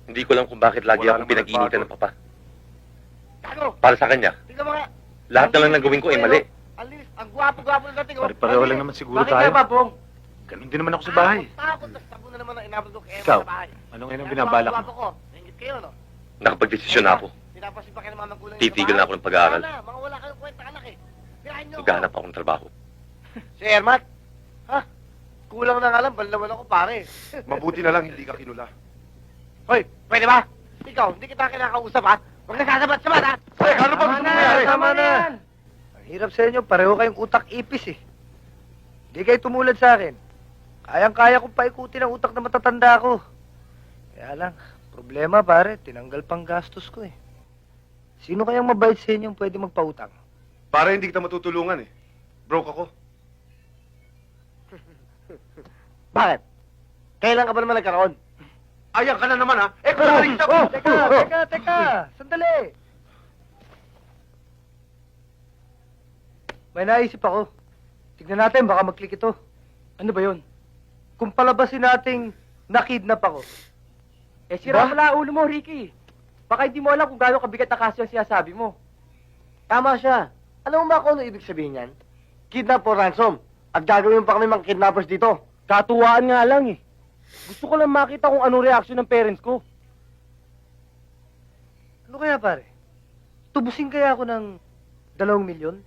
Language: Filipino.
Hindi ko alam kung bakit lagi Wala akong naman pinag-iinitan ng nagbago. papa. Gago! Para sa kanya, Tignan mo nga! lahat na lang ng gawin ko ay mali. Alis, ang gwapo-gwapo ng dating. Pare-pareho lang naman siguro Bakit tayo. nga ba, Bong? Ganun din naman ako sa bahay. Takot na tabo na naman ang inabot ko kay Emma Ikaw, sa bahay. ano ngayon ang binabalak Gwapo mo? ko. Naingit kayo, no? Nakapag-desisyon na ako. Pinapasin pa kayo ng mga magulang Titigil na ako ng pag-aaral. Wala, mga wala kayong kwenta anak eh. Pirahin niyo ako. Maghanap akong trabaho. Si Ermat? Ha? Kulang na nga lang, balawan ako pare. Mabuti na lang hindi ka kinula. Hoy, pwede ba? Ikaw, hindi kita kinakausap ha? Huwag nagsasabat-sabat ha? Hoy, ano ba gusto mo mangyari? Tama na. Ang hirap sa inyo, pareho kayong utak ipis eh. Hindi kayo tumulad sa akin. Kayang-kaya kong paikutin ang utak na matatanda ko. Kaya lang, problema pare, tinanggal pang gastos ko eh. Sino kayang mabait sa inyo pwede magpautang? Para hindi kita matutulungan eh. Broke ako. Bakit? Kailan ka ba naman nagkaroon? Ayan ka na naman ha. Eh, kung narin ako. Teka! Sandali! May naisip ako. Tignan natin, baka mag-click ito. Ano ba yun? Kung palabasin nating nakidnap ako. Eh, sira pala ulo mo, Ricky. Baka hindi mo alam kung gaano kabigat na kaso yung sinasabi mo. Tama siya. Alam mo ba kung ano ibig sabihin yan? Kidnap o ransom. At gagawin pa kami mga kidnappers dito. Katuwaan nga lang eh. Gusto ko lang makita kung anong reaksyon ng parents ko. Ano kaya pare? Tubusin kaya ako ng 2 milyon?